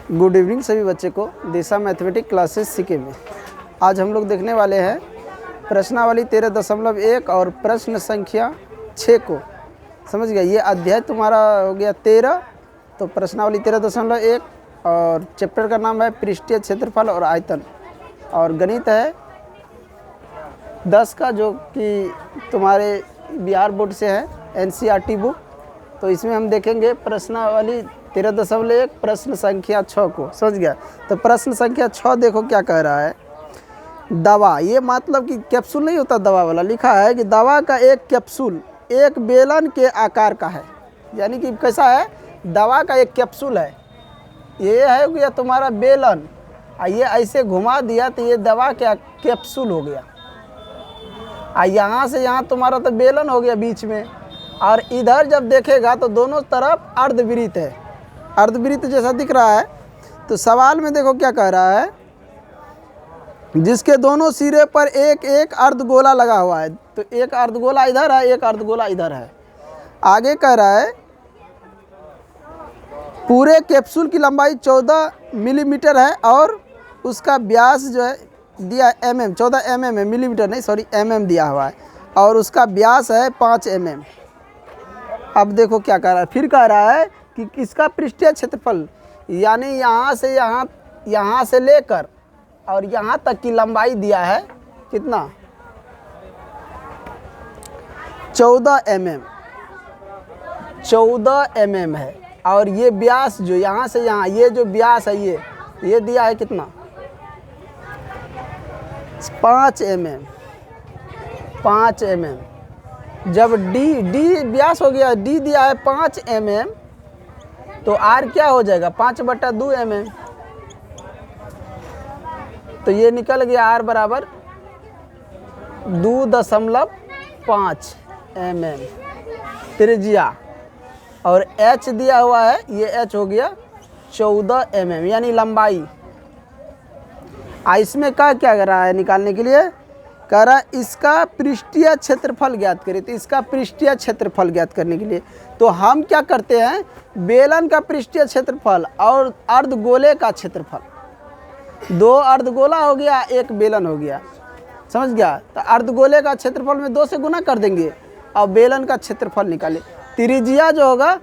Good evening सभी बच्चे को दिशा मैथमेटिक्स क्लासेस सीखे में। आज हम लोग देखने वाले हैं प्रश्नावली 13.1 और प्रश्न संख्या 6 को। समझ गया, ये अध्याय तुम्हारा हो गया 13, तो प्रश्नावली 13.1 और चैप्टर का नाम है पृष्ठीय क्षेत्रफल और आयतन, और गणित है 10 का, जो कि तुम्हारे बिहार बोर्ड से है, NCERT बुक। तो इसमें हम देखेंगे प्रश्नावली 13.1 प्रश्न संख्या 6 को। समझ गया, तो प्रश्न संख्या 6 देखो क्या कह रहा है। दवा, ये मतलब कि कैप्सूल नहीं होता दवा वाला, लिखा है कि दवा का एक कैप्सूल एक बेलन के आकार का है। यानी कि कैसा है, दवा का एक कैप्सूल है, ये है गया तुम्हारा बेलन, ये ऐसे घुमा दिया तो ये दवा का कैप्सूल हो गया। यहाँ से यहाँ तुम्हारा तो बेलन हो गया बीच में, और इधर जब देखेगा तो दोनों तरफ अर्धवृत्त है, अर्धवृत्त जैसा दिख रहा है। तो सवाल में देखो क्या कह रहा है, जिसके दोनों सिरे पर एक एक अर्धगोला लगा हुआ है। तो एक अर्धगोला इधर है, एक अर्धगोला इधर है। आगे कह रहा है पूरे कैप्सूल की लंबाई 14 मिलीमीटर है और उसका व्यास जो है दिया mm, 14 mm है, मिलीमीटर नहीं, सॉरी mm दिया हुआ है, और उसका व्यास है 5 mm। अब देखो क्या कह रहा है, फिर कह रहा है कि इसका पृष्ठीय क्षेत्रफल, यानी यहाँ से लेकर और यहाँ तक की लंबाई दिया है कितना, 14 mm, 14 mm है। और ये व्यास जो यहाँ से यहाँ, ये जो व्यास है ये दिया है कितना, 5 mm, 5 mm। जब डी व्यास हो गया, डी दिया है 5 mm, तो आर क्या हो जाएगा, 5/2 mm। तो ये निकल गया आर बराबर 2.5 mm त्रिज्या, और एच दिया हुआ है, ये एच हो गया 14 mm यानी लंबाई। इसमें क्या कर रहा है निकालने के लिए, कह रहा है इसका पृष्ठीय क्षेत्रफल ज्ञात करें। तो इसका पृष्ठीय क्षेत्रफल ज्ञात करने के लिए तो हम क्या करते हैं, बेलन का पृष्ठीय क्षेत्रफल और अर्धगोले का क्षेत्रफल, 2 अर्धगोला हो गया, 1 बेलन हो गया। समझ गया, तो अर्धगोले का क्षेत्रफल में 2 से गुना कर देंगे और बेलन का क्षेत्रफल निकाले। त्रिज्या जो होगा,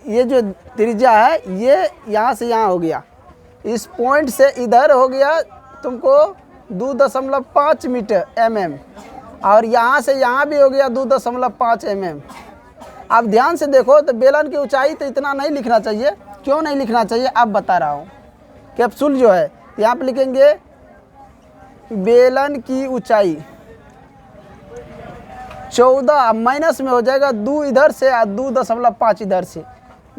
ये जो त्रिज्या है ये यहाँ से यहाँ हो गया, इस पॉइंट से इधर हो गया तुमको 2.5 मीटर mm, और यहाँ से यहाँ भी हो गया 2.5 mm। अब ध्यान से देखो, तो बेलन की ऊंचाई तो इतना नहीं लिखना चाहिए। क्यों नहीं लिखना चाहिए, अब बता रहा हूँ। कैप्सूल जो है यहाँ पे लिखेंगे बेलन की ऊंचाई 14, माइनस में हो जाएगा 2 इधर से और 2.5 इधर से,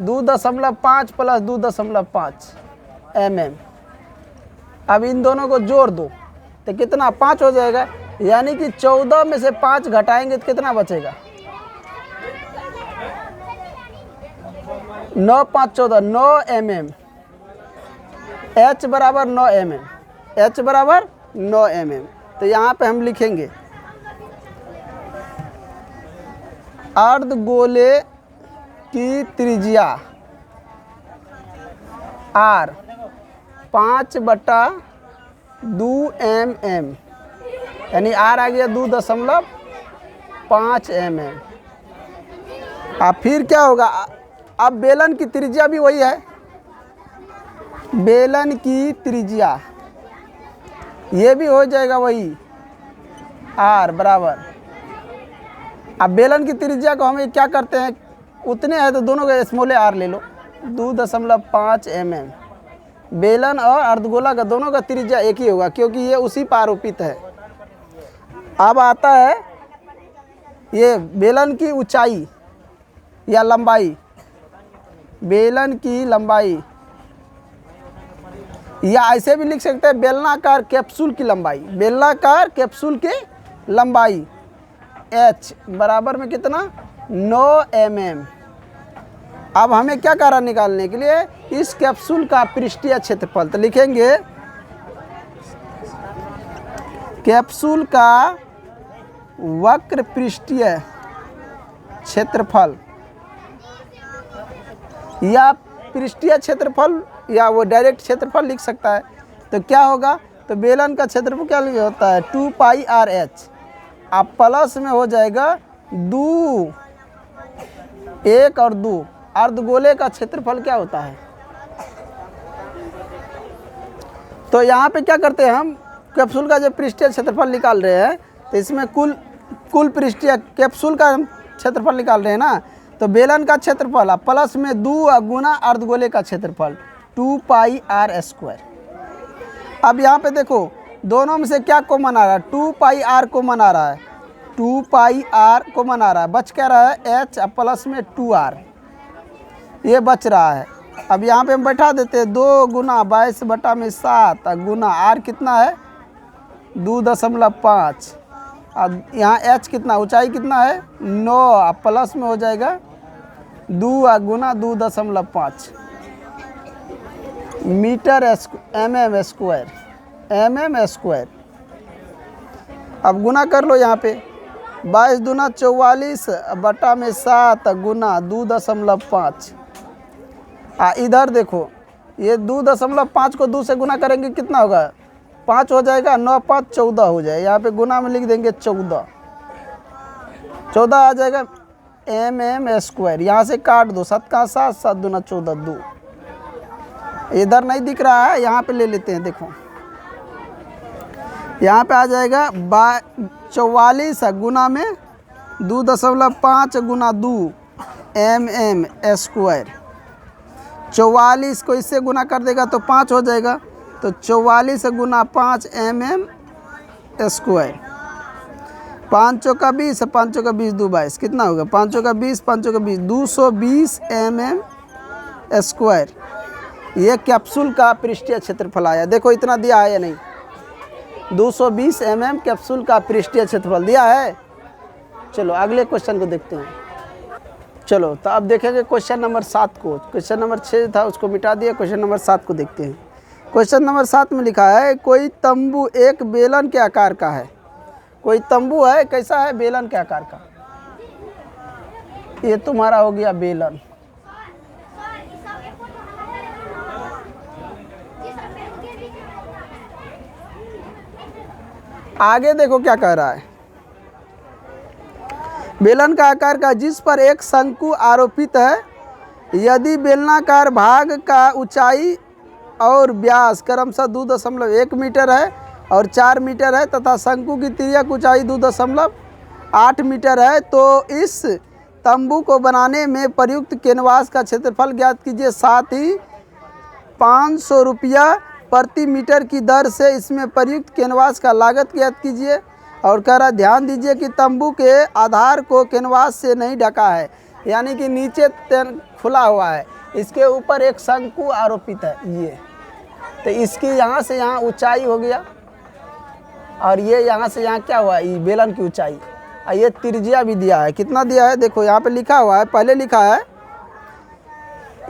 2.5 प्लस 2.5 mm। अब इन दोनों को जोड़ दो तो कितना, 5 हो जाएगा। यानी कि 14 में से 5 घटाएंगे तो कितना बचेगा, 9 5 14, 9 mm। H बराबर 9 mm, H बराबर 9 mm। तो यहाँ पे हम लिखेंगे अर्धगोले की त्रिज्या R 5/2 mm, यानी R आ गया 2.5 mm। अब फिर क्या होगा, अब बेलन की त्रिज्या भी वही है, बेलन की त्रिज्या ये भी हो जाएगा वही R बराबर। अब बेलन की त्रिज्या को हम क्या करते हैं, उतने हैं तो दोनों का स्मॉल r ले लो, 2.5 mm। बेलन और अर्धगोला का दोनों का त्रिज्या एक ही होगा, क्योंकि ये उसी पर आरोपित है। अब आता है ये बेलन की ऊंचाई या लंबाई, बेलन की लंबाई, या ऐसे भी लिख सकते हैं बेलनाकार कैप्सूल की लंबाई, बेलनाकार कैप्सूल की लंबाई H बराबर में कितना, 9 mm। अब हमें क्या करा निकालने के लिए, इस कैप्सूल का पृष्ठीय क्षेत्रफल। तो लिखेंगे कैप्सूल का वक्र पृष्ठीय क्षेत्रफल या पृष्ठीय क्षेत्रफल या वो डायरेक्ट क्षेत्रफल लिख सकता है। तो क्या होगा, तो बेलन का क्षेत्रफल क्या होता है 2 पाई आर एच। अब प्लस में हो जाएगा 2, 1 और 2। अर्धगोले का क्षेत्रफल क्या होता है। तो यहाँ पे क्या करते हैं हम, कैप्सूल का जब पृष्ठीय क्षेत्रफल निकाल रहे हैं तो इसमें कुल पृष्ठीय कैप्सूल का क्षेत्रफल निकाल रहे हैं ना, तो बेलन का क्षेत्रफल प्लस में 2 गुना अर्धगोले का क्षेत्रफल 2 पाई आर स्क्वायर। अब यहाँ पे देखो दोनों में से क्या कॉमन आ रहा है, 2 पाई आर कॉमन आ रहा है, 2 पाई आर कॉमन आ रहा है, बच क्या रहा है एच प्लस में 2r, ये बच रहा है। अब यहाँ पे हम बैठा देते हैं 2 गुना 22/7 गुना r कितना है 2.5। अब यहाँ h कितना, ऊंचाई कितना है 9, प्लस में हो जाएगा 2 गुना 2.5 मीटर mm स्क्वायर। अब गुना कर लो यहाँ पे 22 दूना 44/7 गुना 2.5। इधर देखो ये 2.5 को 2 से गुना करेंगे कितना होगा 5 हो जाएगा, 9 5 14 हो जाएगा। यहाँ पे गुना में लिख देंगे 14 आ जाएगा mm स्क्वायर। यहाँ से काट दो, 7 का 7, 7 दूना 14 2। इधर नहीं दिख रहा है, यहाँ पे ले लेते हैं। देखो यहाँ पे आ जाएगा 44 गुना में 2.5 गुना 2 mm स्क्वायर। 44 को इससे गुना कर देगा तो 5 हो जाएगा, तो 44 गुना 5 mm स्क्वायर। 5 का 20, 5 का 20 2 22 कितना होगा 5 का 20, 5 का 20 220 mm स्क्वायर। ये कैप्सूल का पृष्ठीय क्षेत्रफल आया। देखो इतना दिया है या नहीं, 220 mm कैप्सूल का पृष्ठीय क्षेत्रफल दिया है। चलो अगले क्वेश्चन को देखते हैं। चलो तो अब देखेंगे क्वेश्चन नंबर 7 को। क्वेश्चन नंबर 6 था उसको मिटा दिया, क्वेश्चन नंबर 7 को देखते हैं। क्वेश्चन नंबर 7 में लिखा है कोई तंबू एक बेलन के आकार का है। कोई तंबू है, कैसा है बेलन के आकार का। ये तुम्हारा हो गया बेलन। आगे देखो क्या कह रहा है, बेलन का आकार का जिस पर एक शंकु आरोपित है, यदि बेलनाकार भाग का ऊंचाई और व्यास क्रमशः 2.1 मीटर है और 4 मीटर है तथा शंकु की तिर्यक ऊंचाई 2.8 मीटर है, तो इस तंबू को बनाने में प्रयुक्त कैनवास का क्षेत्रफल ज्ञात कीजिए। साथ ही 500 रुपया प्रति मीटर की दर से इसमें प्रयुक्त कैनवास का लागत ज्ञात कीजिए। और कह रहा ध्यान दीजिए कि तंबू के आधार को कैनवास से नहीं ढका है, यानी कि नीचे खुला हुआ है, इसके ऊपर एक शंकु आरोपित है ये। तो इसकी यहाँ से यहाँ ऊंचाई हो गया और ये यहाँ से यहाँ क्या हुआ, ये बेलन की ऊंचाई। और ये त्रिज्या भी दिया है, कितना दिया है देखो यहाँ पे लिखा हुआ है। पहले लिखा है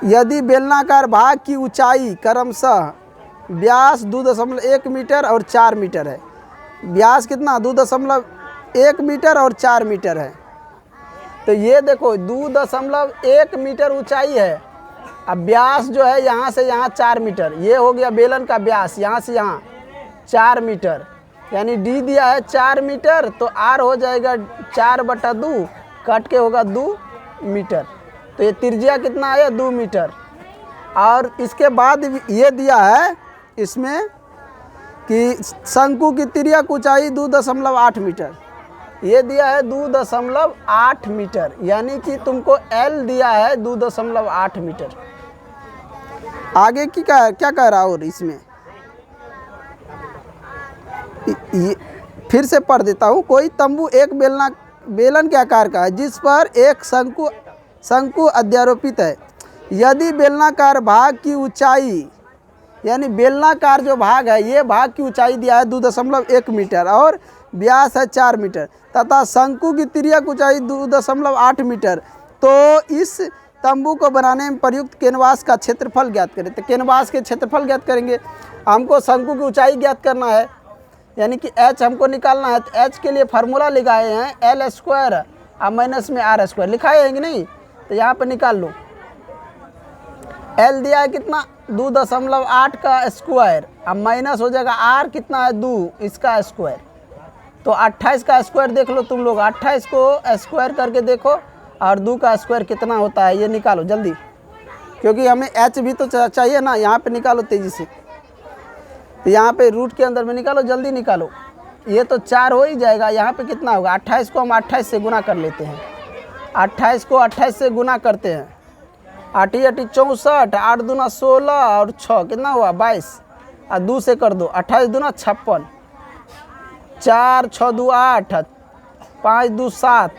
यदि बेलनाकार भाग की ऊंचाई क्रमशः व्यास 2.1 मीटर और 4 मीटर है। व्यास कितना 2.1 मीटर और 4 मीटर है। तो ये देखो 2.1 मीटर ऊंचाई है। अब व्यास जो है यहाँ से यहाँ 4 मीटर, ये हो गया बेलन का व्यास, यहाँ से यहाँ 4 मीटर, यानी डी दिया है 4 मीटर, तो आर हो जाएगा 4/2, कट के होगा 2 मीटर। तो ये त्रिज्या कितना आया 2 मीटर। और इसके बाद ये दिया है इसमें कि शंकु की तिर्यक ऊंचाई 2.8 मीटर, ये दिया है 2.8 मीटर, यानी कि तुमको एल दिया है 2.8 मीटर। आगे की क्या कह रहा और इसमें ये फिर से पढ़ देता हूँ। कोई तंबू एक बेलन के आकार का है जिस पर एक शंकु अध्यारोपित है। यदि बेलनाकार भाग की ऊंचाई, यानी बेलनाकार जो भाग है ये भाग की ऊंचाई दिया है 2.1 मीटर और व्यास है 4 मीटर तथा शंकु की तिर्यक ऊंचाई 2.8 मीटर, तो इस तंबू को बनाने में प्रयुक्त कैनवास का क्षेत्रफल ज्ञात करें। तो कैनवास के क्षेत्रफल ज्ञात करेंगे, हमको शंकु की ऊंचाई ज्ञात करना है, यानी कि एच हमको निकालना है। तो एच के लिए फार्मूला लगाए हैं एल स्क्वायर और माइनस में आर स्क्वायर लिखाए हैं कि नहीं, तो यहाँ पर निकाल लो। एल दिया है कितना 2.8 का स्क्वायर, अब माइनस हो जाएगा आर कितना है 2 इसका स्क्वायर, तो 28 का स्क्वायर देख लो तुम लोग, 28 को स्क्वायर करके देखो और 2 का स्क्वायर कितना होता है ये निकालो जल्दी, क्योंकि हमें एच भी तो चाहिए ना। यहाँ पे निकालो तेज़ी से, तो यहाँ पे रूट के अंदर में निकालो, जल्दी निकालो। ये तो 4 हो ही जाएगा, यहाँ पे कितना होगा 28 को हम 28 से गुना कर लेते हैं, 28 को 28 से गुना करते हैं, 8 8 64, 8 दूना 16 और 6 कितना हुआ 22, और 2 से कर दो, 28 दूना 56, 4 6 2 8, 5 2 7,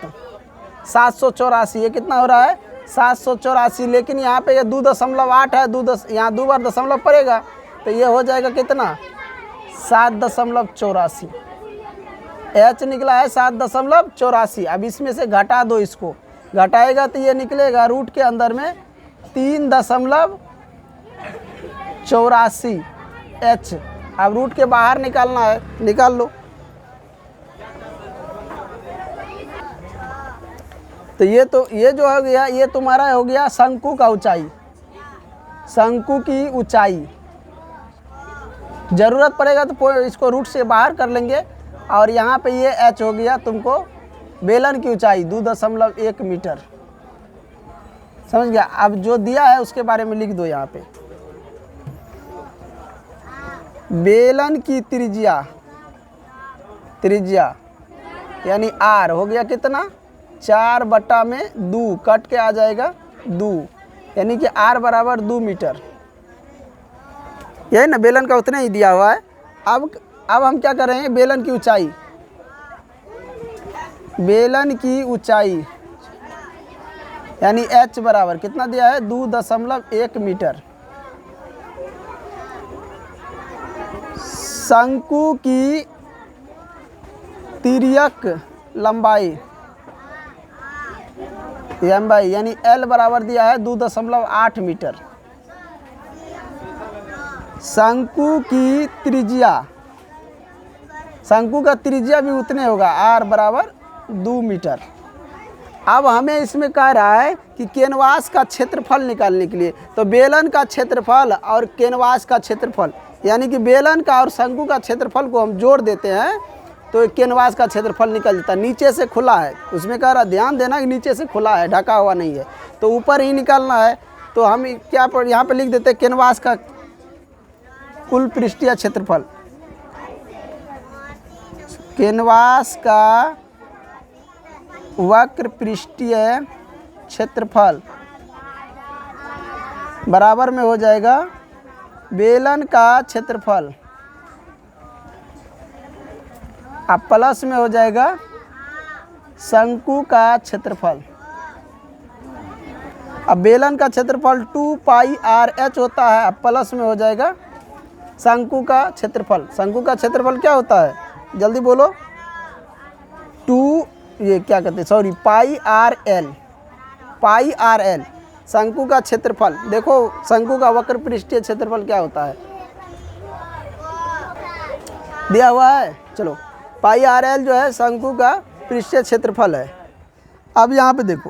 784, ये कितना हो रहा है 784। लेकिन यहाँ पे ये 2.8 है, यहाँ 2 बार दशमलव पड़ेगा तो ये हो जाएगा कितना 7.84, एच निकला है 7.84। अब इसमें से घटा दो, इसको घटाएगा तो ये निकलेगा रूट के अंदर में 3.84 एच। अब रूट के बाहर निकालना है, निकाल लो। तो ये जो हो गया, ये तुम्हारा हो गया शंकु का ऊंचाई, शंकु की ऊंचाई। ज़रूरत पड़ेगा तो इसको रूट से बाहर कर लेंगे। और यहाँ पे ये एच हो गया तुमको बेलन की ऊंचाई 2.1 मीटर, समझ गया। अब जो दिया है उसके बारे में लिख दो यहाँ पे, बेलन की त्रिज्या यानी आर हो गया कितना 4/2, कट के आ जाएगा 2, यानी कि आर बराबर 2 मीटर, यही ना बेलन का उतना ही दिया हुआ है। अब हम क्या करेंगे, बेलन की ऊंचाई, बेलन की ऊंचाई यानी एच बराबर कितना दिया है 2.1 मीटर। शंकु की तिर्यक लंबाई यानी एल बराबर दिया है 2.8 मीटर। शंकु की त्रिज्या, शंकु का त्रिज्या भी उतने होगा, आर बराबर 2 मीटर। अब हमें इसमें कह रहा है कि कैनवास का क्षेत्रफल निकालने के लिए, तो बेलन का क्षेत्रफल और कैनवास का क्षेत्रफल यानी कि बेलन का और शंकु का क्षेत्रफल को हम जोड़ देते हैं तो कैनवास का क्षेत्रफल निकल जाता है। नीचे से खुला है, उसमें कह रहा ध्यान देना कि नीचे से खुला है, ढका हुआ नहीं है, तो ऊपर ही निकालना है। तो हम क्या पर यहाँ पे लिख देते हैं कैनवास का कुल पृष्ठीय क्षेत्रफल, कैनवास का वक्र पृष्ठीय क्षेत्रफल बराबर में हो जाएगा बेलन का क्षेत्रफल, अब प्लस में हो जाएगा शंकु का क्षेत्रफल। अब बेलन का क्षेत्रफल 2πr/h होता है, अब प्लस में हो जाएगा शंकु का क्षेत्रफल। शंकु का क्षेत्रफल क्या होता है जल्दी बोलो, 2 ये क्या कहते हैं सॉरी πr/l शंकु का क्षेत्रफल। देखो शंकु का वक्र पृष्ठीय क्षेत्रफल क्या होता है दिया हुआ है, चलो πr/l जो है शंकु का पृष्ठीय क्षेत्रफल है। अब यहाँ पे देखो,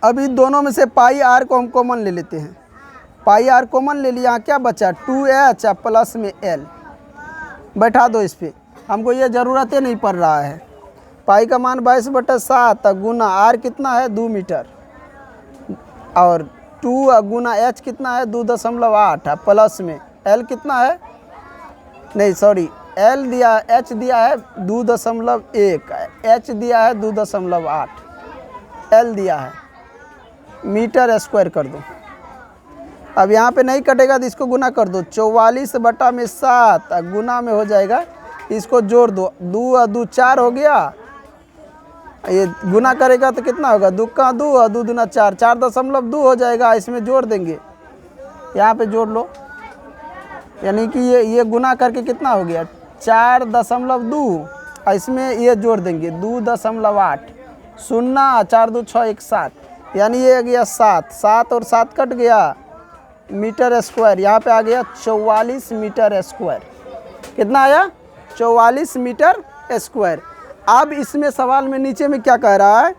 अब इन दोनों में से πr को हम कॉमन ले लेते हैं, πr कॉमन ले लिया, यहाँ क्या बचा 2h प्लस में l, बैठा दो इस पर, हमको ये ज़रूरत ही नहीं पड़ रहा है। पाई का मान 22/7 गुना r कितना है 2 मीटर, और 2 गुना h कितना है 2.8 प्लस में l कितना है, नहीं सॉरी l दिया, h दिया है 2.1, h दिया है 2.8, l दिया है, मीटर स्क्वायर कर दो। अब यहाँ पे नहीं कटेगा तो इसको गुना कर दो, 44/7 गुना में हो जाएगा, इसको जोड़ दो, 2 और 2 4 हो गया, ये गुना करेगा तो कितना होगा 2 का 2 और 2 दूना 4, 4.2 हो जाएगा, इसमें जोड़ देंगे, यहाँ पे जोड़ लो, यानी कि ये गुना करके कितना हो गया 4.2, इसमें ये जोड़ देंगे 2.8, 0 4 2 6 1 7, यानी ये आ गया 7, 7 और 7 कट गया, मीटर स्क्वायर, यहाँ पे आ गया 44 मीटर स्क्वायर। कितना आया 44 मीटर स्क्वायर। अब इसमें सवाल में नीचे में क्या कह रहा है,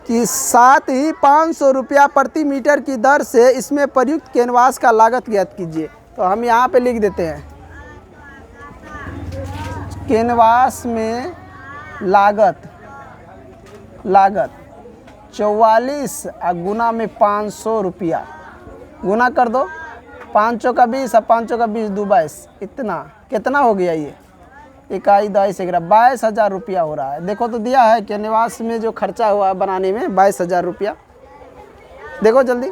कि साथ ही 500 रुपया प्रति मीटर की दर से इसमें प्रयुक्त कैनवास का लागत ज्ञात कीजिए। तो हम यहाँ पे लिख देते हैं कैनवास में लागत 44 गुना में 500 रुपया, गुना कर दो 5 का 20 और 5 का 20 दो 22, इतना कितना हो गया ये इकाई 22,000 रुपया हो रहा है। देखो तो दिया है कैनवास में जो खर्चा हुआ है बनाने में 22,000 रुपया। देखो जल्दी,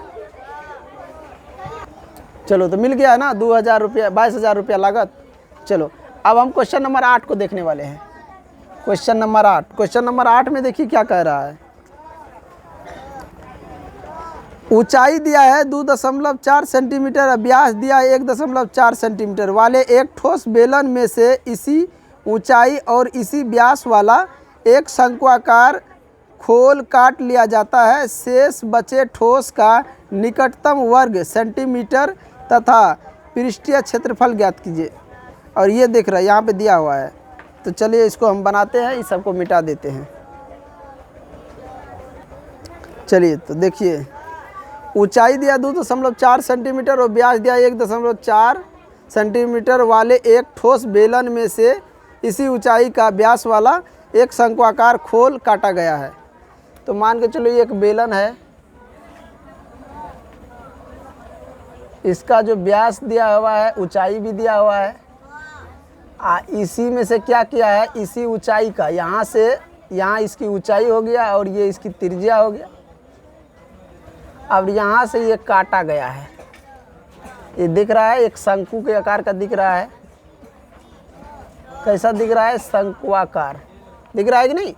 चलो तो मिल गया ना 2,000 रुपया, 22,000 रुपया लागत। चलो अब हम क्वेश्चन नंबर 8 को देखने वाले हैं। क्वेश्चन नंबर 8 में देखिए क्या कह रहा है। ऊंचाई दिया है 2.4 सेंटीमीटर और व्यास दिया है 1.4 सेंटीमीटर वाले एक ठोस बेलन में से इसी ऊंचाई और इसी व्यास वाला एक शंक्वाकार खोल काट लिया जाता है। शेष बचे ठोस का निकटतम वर्ग सेंटीमीटर तथा पृष्ठीय क्षेत्रफल ज्ञात कीजिए। और ये देख रहा है यहाँ पे दिया हुआ है, तो चलिए इसको हम बनाते हैं, इस सबको मिटा देते हैं। चलिए तो देखिए, ऊंचाई दिया 2.4 सेंटीमीटर और व्यास दिया 1.4 सेंटीमीटर वाले एक ठोस बेलन में से इसी ऊंचाई का व्यास वाला एक शंक्वाकार खोल काटा गया है। तो मान के चलो ये एक बेलन है, इसका जो व्यास दिया हुआ है ऊंचाई भी दिया हुआ है। इसी में से क्या किया है, इसी ऊंचाई का यहाँ से यहाँ इसकी ऊंचाई हो गया और ये इसकी त्रिज्या हो गया। अब यहाँ से ये काटा गया है, ये दिख रहा है एक शंकु के आकार का दिख रहा है। कैसा दिख रहा है, शंक्वाकार दिख रहा है कि नहीं।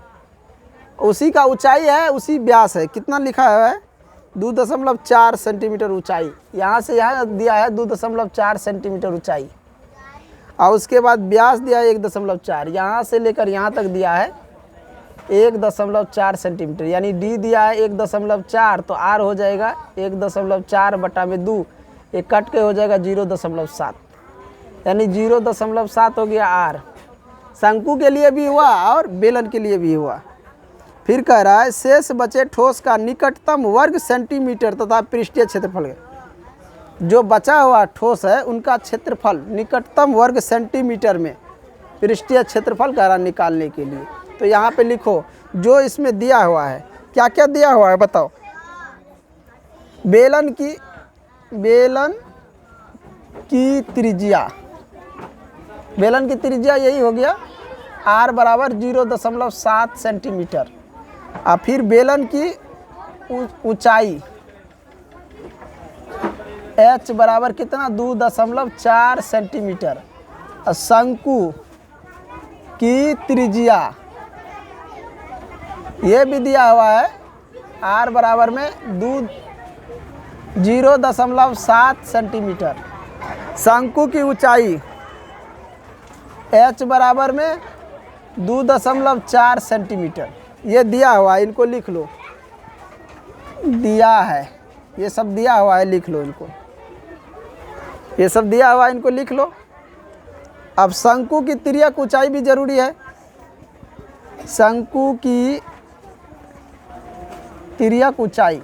उसी का ऊंचाई है, उसी व्यास है। कितना लिखा हुआ है, 2.4 सेंटीमीटर ऊंचाई। यहाँ से यहाँ दिया है 2.4 सेंटीमीटर ऊंचाई और उसके बाद व्यास दिया है 1.4, यहाँ से लेकर यहाँ तक दिया है 1.4 सेंटीमीटर, यानी डी दिया है 1.4, तो आर हो जाएगा 1.4 बटा में 2, ये कट के हो जाएगा 0.7, यानी 0.7 हो गया आर। शंकु के लिए भी हुआ और बेलन के लिए भी हुआ। फिर कह रहा है शेष बचे ठोस का निकटतम वर्ग सेंटीमीटर तथा पृष्ठीय क्षेत्रफल। जो बचा हुआ ठोस है उनका क्षेत्रफल निकटतम वर्ग सेंटीमीटर में पृष्ठीय क्षेत्रफल कह रहा निकालने के लिए। तो यहाँ पे लिखो जो इसमें दिया हुआ है, क्या क्या दिया हुआ है बताओ। बेलन की त्रिज्या, बेलन की त्रिज्या यही हो गया r बराबर 0.7 सेंटीमीटर। और फिर बेलन की ऊंचाई h बराबर कितना 2.4 सेंटीमीटर। और शंकु की त्रिज्या ये भी दिया हुआ है r बराबर में 0.7 सेंटीमीटर। शंकु की ऊंचाई h बराबर में 2.4 सेंटीमीटर। ये दिया हुआ है, इनको लिख लो, दिया है, ये सब दिया हुआ है, लिख लो इनको, ये सब दिया हुआ है, इनको लिख लो। अब शंकु की तिर्यक ऊंचाई भी जरूरी है। शंकु की तिर्यक ऊंचाई,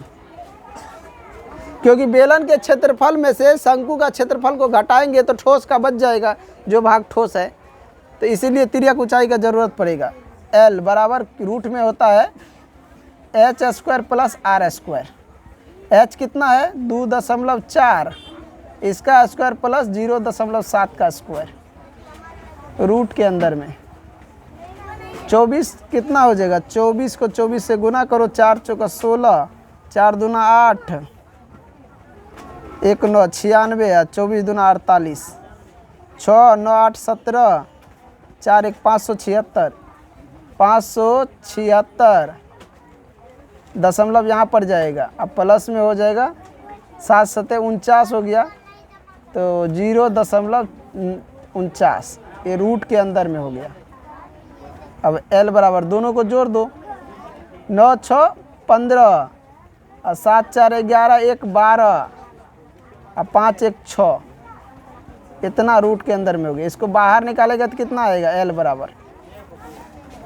क्योंकि बेलन के क्षेत्रफल में से शंकु का क्षेत्रफल को घटाएंगे तो ठोस का बच जाएगा, जो भाग ठोस है, तो इसीलिए तिर्यक ऊंचाई का जरूरत पड़ेगा। L बराबर रूट में होता है h² प्लस r²। h कितना है 2.4, इसका स्क्वायर प्लस 0.7 का स्क्वायर रूट के अंदर में। 24 कितना हो जाएगा, 24 को 24 से गुना करो, 4 चौका 16, 4 दूना 8, 1 9 96, 24 दूना 48, 6 9 8 17, 4 1 576, 576 दशमलव यहाँ पर जाएगा। अब प्लस में हो जाएगा 7 7 49 हो गया, तो 0.49 ये रूट के अंदर में हो गया। अब L बराबर दोनों को जोड़ दो, 9 6 15 और 7 4 11, 1 12 और 5 1 6, इतना रूट के अंदर में हो गया। इसको बाहर निकालेगा तो कितना आएगा, L बराबर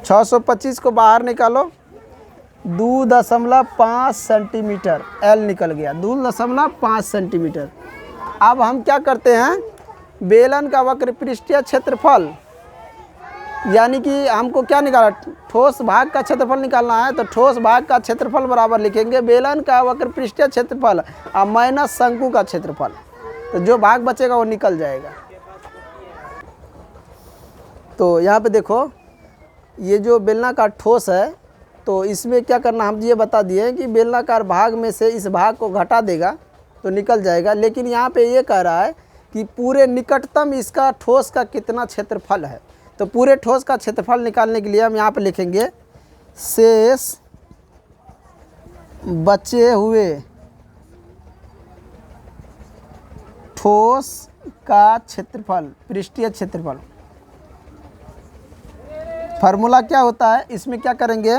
625 को बाहर निकालो, 2.5 सेंटीमीटर, एल निकल गया 2.5 सेंटीमीटर। अब हम क्या करते हैं, बेलन का वक्र पृष्ठीय क्षेत्रफल, यानी कि हमको क्या निकाला, ठोस भाग का क्षेत्रफल निकालना है। तो ठोस भाग का क्षेत्रफल बराबर लिखेंगे बेलन का वक्र पृष्ठीय क्षेत्रफल और माइनस शंकु का क्षेत्रफल। तो जो भाग बचेगा वो निकल जाएगा। तो यहाँ पे देखो, ये जो बेलनाकार ठोस है, तो इसमें क्या करना, हम ये बता दिए कि बेलनाकार भाग में से इस भाग को घटा देगा तो निकल जाएगा। लेकिन यहाँ पे ये कह रहा है कि पूरे निकटतम इसका ठोस का कितना क्षेत्रफल है। तो पूरे ठोस का क्षेत्रफल निकालने के लिए हम यहाँ पे लिखेंगे शेष बचे हुए ठोस का क्षेत्रफल, पृष्ठीय क्षेत्रफल। फार्मूला क्या होता है, इसमें क्या करेंगे,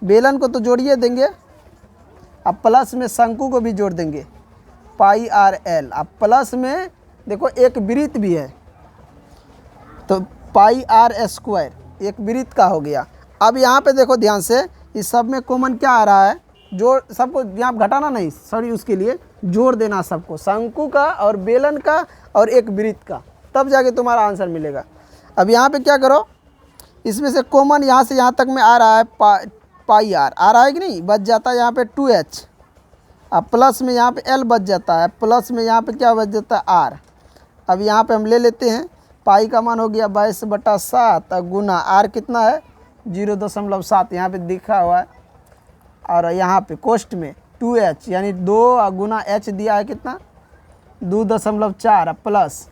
बेलन को तो जोड़िए देंगे, अब प्लस में शंकु को भी जोड़ देंगे, पाई आर एल। अब प्लस में देखो एक वृत्त भी है, तो पाई आर स्क्वायर, एक वृत्त का हो गया। अब यहाँ पे देखो ध्यान से, इस सब में कॉमन क्या आ रहा है, जोड़, सबको यहाँ घटाना नहीं, सॉरी, उसके लिए जोड़ देना सबको, शंकु का और बेलन का और एक वृत्त का, तब जाके तुम्हारा आंसर मिलेगा। अब यहाँ पे क्या करो, इसमें से कॉमन यहाँ से यहाँ तक में आ रहा है पाई आर, आ रहा है कि नहीं, बच जाता है यहाँ पे 2h। अब प्लस में यहाँ पे l बच जाता है, प्लस में यहाँ पे क्या बच जाता है r। अब यहाँ पे हम ले लेते हैं, पाई का मान हो गया 22/7 और गुना r कितना है 0.7, यहाँ पे दिखा हुआ है। और यहाँ पे कोष्ठ में 2h यानी 2 गुना h दिया है कितना 2.4 प्लस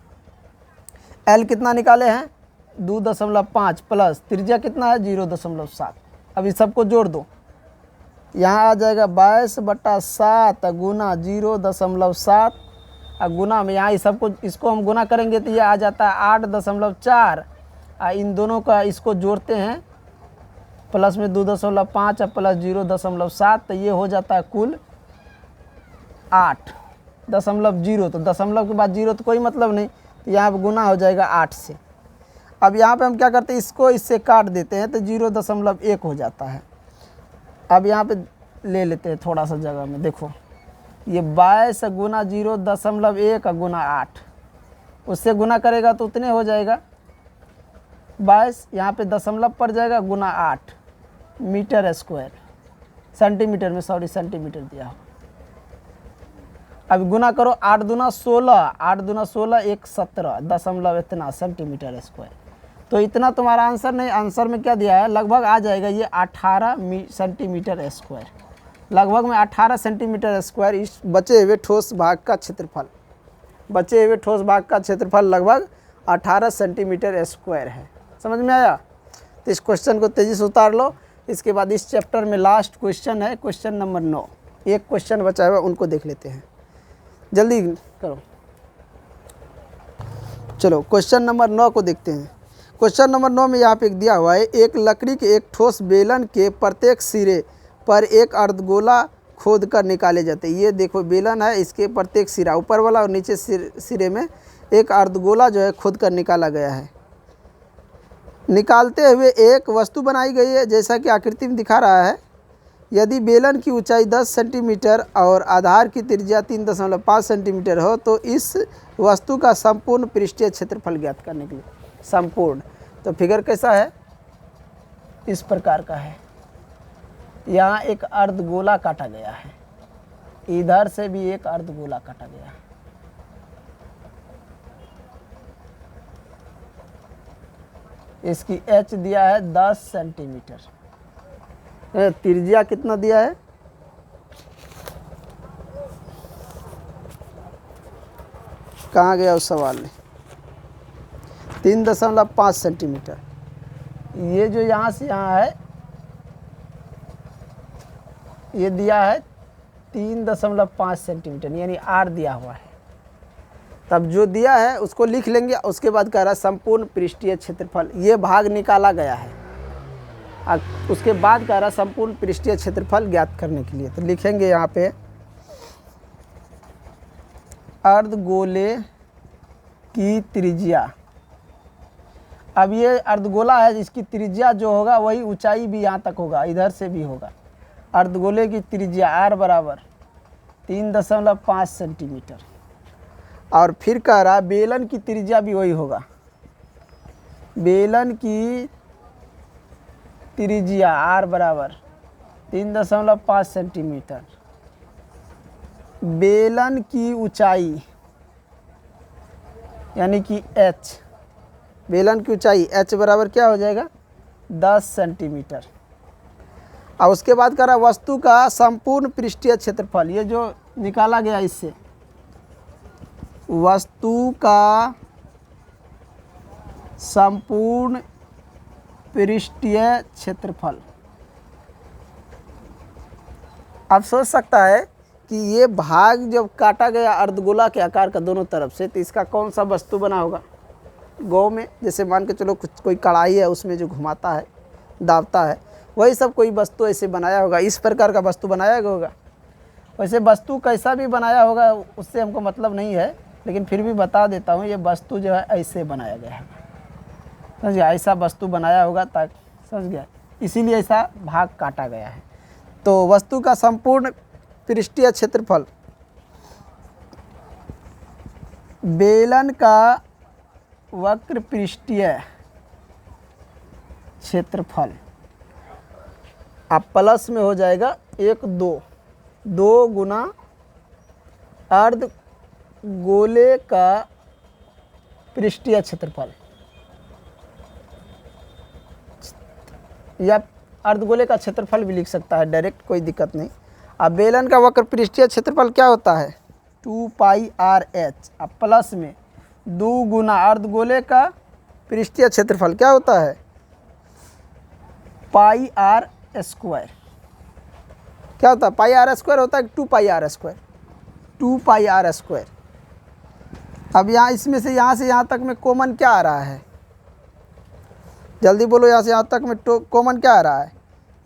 l कितना निकाले हैं 2.5 प्लस त्रिज्या कितना है 0.7। अब इस सबको जोड़ दो, यहाँ आ जाएगा 22/7 गुना 0.7 और गुना में यहाँ इस सबको, इसको हम गुना करेंगे तो ये आ जाता है 8.4 और इन दोनों का इसको जोड़ते हैं, प्लस में 2.5 और प्लस 0.7, तो ये हो जाता है कुल 8.0। तो दशमलव के बाद 0 तो कोई मतलब नहीं, तो यहाँ पर गुना हो जाएगा 8 से। अब यहाँ पे हम क्या करते हैं, इसको इससे काट देते हैं तो 0.1 हो जाता है। अब यहाँ पे ले लेते हैं थोड़ा सा जगह में, देखो ये 22 गुना 0.1 गुना 8, उससे गुना करेगा तो उतने हो जाएगा 22, यहाँ पे दशमलव पड़ जाएगा गुना 8 मीटर स्क्वायर, सेंटीमीटर में, सॉरी सेंटीमीटर दिया हो। अब गुना करो 8 दूना 16, 8 दूना 16 1 17 दशमलव इतना सेंटीमीटर स्क्वायर। तो इतना तुम्हारा आंसर नहीं, आंसर में क्या दिया है, लगभग आ जाएगा ये 18 सेंटीमीटर स्क्वायर, लगभग में 18 सेंटीमीटर स्क्वायर इस बचे हुए ठोस भाग का क्षेत्रफल, बचे हुए ठोस भाग का क्षेत्रफल लगभग 18 सेंटीमीटर स्क्वायर है। समझ में आया? तो इस क्वेश्चन को तेज़ी से उतार लो। इसके बाद इस चैप्टर में लास्ट क्वेश्चन है, क्वेश्चन नंबर 9, एक क्वेश्चन बचा हुआ, उनको देख लेते हैं, जल्दी करो। चलो क्वेश्चन नंबर 9 को देखते हैं। क्वेश्चन नंबर 9 में यहाँ पे दिया हुआ है, एक लकड़ी के एक ठोस बेलन के प्रत्येक सिरे पर एक अर्धगोला खोद कर निकाले जाते हैं। ये देखो बेलन है, इसके प्रत्येक सिरा, ऊपर वाला और नीचे सिरे में एक अर्धगोला जो है खोद कर निकाला गया है। निकालते हुए एक वस्तु बनाई गई है, जैसा कि आकृति में दिखा रहा है। यदि बेलन की ऊंचाई 10 सेंटीमीटर और आधार की त्रिज्या 3.5 सेंटीमीटर हो तो इस वस्तु का संपूर्ण पृष्ठीय क्षेत्रफल ज्ञात करने के लिए, संपूर्ण, तो फिगर कैसा है, इस प्रकार का है। यहाँ एक अर्धगोला काटा गया है, इधर से भी एक अर्धगोला काटा गया है। इसकी एच दिया है 10 सेंटीमीटर, त्रिज्या कितना दिया है, कहाँ गया उस सवाल में, 3.5 सेंटीमीटर। ये जो यहाँ से यहाँ है ये दिया है 3.5 सेंटीमीटर, यानी आर दिया हुआ है। तब जो दिया है उसको लिख लेंगे, उसके बाद कह रहा है संपूर्ण पृष्ठीय क्षेत्रफल, ये भाग निकाला गया है। उसके बाद कह रहा है संपूर्ण पृष्ठीय क्षेत्रफल ज्ञात करने के लिए, तो लिखेंगे यहाँ पे अर्धगोले की त्रिज्या। अब ये अर्धगोला है, इसकी त्रिज्या जो होगा वही ऊंचाई भी यहाँ तक होगा, इधर से भी होगा। अर्धगोले की त्रिज्या r बराबर 3.5 सेंटीमीटर, और फिर कह रहा बेलन की त्रिज्या भी वही होगा। बेलन की त्रिज्या r बराबर 3.5 सेंटीमीटर। बेलन की ऊंचाई यानी कि h, बेलन की ऊंचाई h बराबर क्या हो जाएगा 10 सेंटीमीटर। और उसके बाद कह रहा वस्तु का संपूर्ण पृष्ठीय क्षेत्रफल, ये जो निकाला गया इससे, वस्तु का संपूर्ण पृष्ठीय क्षेत्रफल। आप सोच सकता है कि ये भाग जब काटा गया अर्धगोला के आकार का दोनों तरफ से, तो इसका कौन सा वस्तु बना होगा। गो में जैसे मान के चलो कुछ कोई कढ़ाई है, उसमें जो घुमाता है दाबता है, वही सब कोई वस्तु ऐसे बनाया होगा, इस प्रकार का वस्तु बनाया गया होगा। वैसे वस्तु कैसा भी बनाया होगा उससे हमको मतलब नहीं है, लेकिन फिर भी बता देता हूँ, ये वस्तु जो है ऐसे बनाया गया है, समझ गया, ऐसा वस्तु बनाया होगा ताकि, समझ गया, इसीलिए ऐसा भाग काटा गया है। तो वस्तु का संपूर्ण पृष्ठीय क्षेत्रफल, बेलन का वक्र पृष्ठीय क्षेत्रफल, अब प्लस में हो जाएगा 2 गुना अर्ध गोले का पृष्ठीय क्षेत्रफल, या अर्धगोले का क्षेत्रफल भी लिख सकता है डायरेक्ट, कोई दिक्कत नहीं। अब बेलन का वक्र पृष्ठीय क्षेत्रफल क्या होता है 2πr/h, अब प्लस में 2 गुना अर्धगोले का पृष्ठीय क्षेत्रफल क्या होता है πr²। क्या होता है πr² होता है 2πr², 2πr²। अब यहाँ इसमें से यहाँ तक में कॉमन क्या आ रहा है, जल्दी बोलो, यहाँ से यहाँ तक में कॉमन क्या आ रहा है।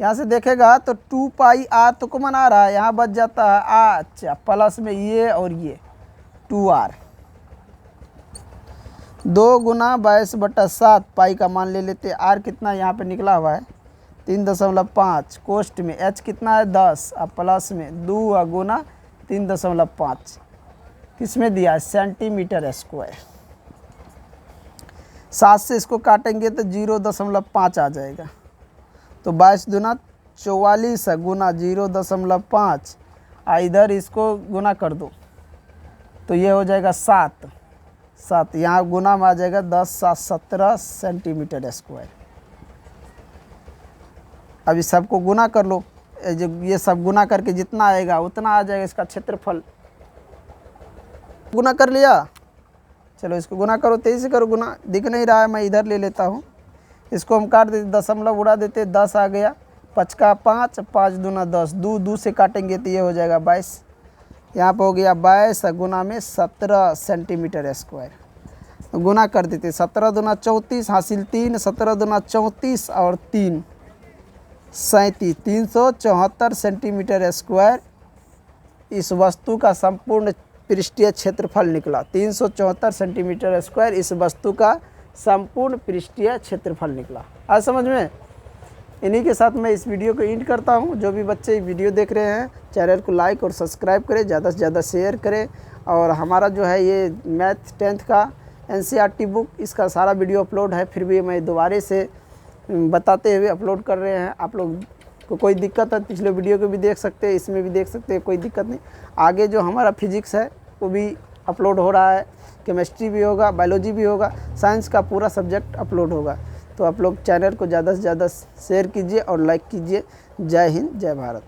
यहाँ से देखेगा तो 2πr तो कॉमन आ रहा है, यहाँ बच जाता है अच्छा प्लस में ये और ये 2r। 2 गुना 22/7 पाई का मान ले लेते, r कितना यहाँ पे निकला हुआ है 3.5, कोष्ट में h कितना है 10, अब प्लस में 2 गुना 3.5, किस में दिया सेंटीमीटर स्क्वायर। 7 से इसको काटेंगे तो 0.5 आ जाएगा, तो 22 दूना 44 गुना 0.5, इधर इसको गुना कर दो तो ये हो जाएगा 7, यहाँ गुना में आ जाएगा 10×7 = 17 सेंटीमीटर स्क्वायर। अब इस सबको गुना कर लो, ये सब गुना करके जितना आएगा उतना आ जाएगा इसका क्षेत्रफल। गुना कर लिया, चलो इसको गुना करो, तेजी से करो गुना, दिख नहीं रहा है, मैं इधर ले लेता हूँ, इसको हम काट देते, दशमलव उड़ा देते, 10 आ गया, 5 का 5, 5 दूना 10, 2 से काटेंगे तो ये हो जाएगा 22, यहाँ पर हो गया 22 गुना में 17 सेंटीमीटर स्क्वायर। गुना कर देते, 17 दूना 34 हासिल 3, 17 दूना 34 और 3 37, 374 सेंटीमीटर स्क्वायर इस वस्तु का संपूर्ण पृष्ठीय क्षेत्रफल निकला। 374 सेंटीमीटर स्क्वायर इस वस्तु का संपूर्ण पृष्ठीय क्षेत्रफल निकला। आज समझ में? इन्हीं के साथ मैं इस वीडियो को एंड करता हूं। जो भी बच्चे वीडियो देख रहे हैं चैनल को लाइक और सब्सक्राइब करें, ज़्यादा से ज़्यादा शेयर करें। और हमारा जो है ये मैथ 10th का NCERT बुक, इसका सारा वीडियो अपलोड है, फिर भी मैं दोबारा से बताते हुए अपलोड कर रहे हैं। आप लोग को कोई दिक्कत है पिछले वीडियो को भी देख सकते हैं, इसमें भी देख सकते हैं, कोई दिक्कत नहीं। आगे जो हमारा फिजिक्स है वो भी अपलोड हो रहा है, केमिस्ट्री भी होगा, बायोलॉजी भी होगा, साइंस का पूरा सब्जेक्ट अपलोड होगा। तो आप लोग चैनल को ज़्यादा से ज़्यादा शेयर कीजिए और लाइक कीजिए। जय हिंद, जय भारत।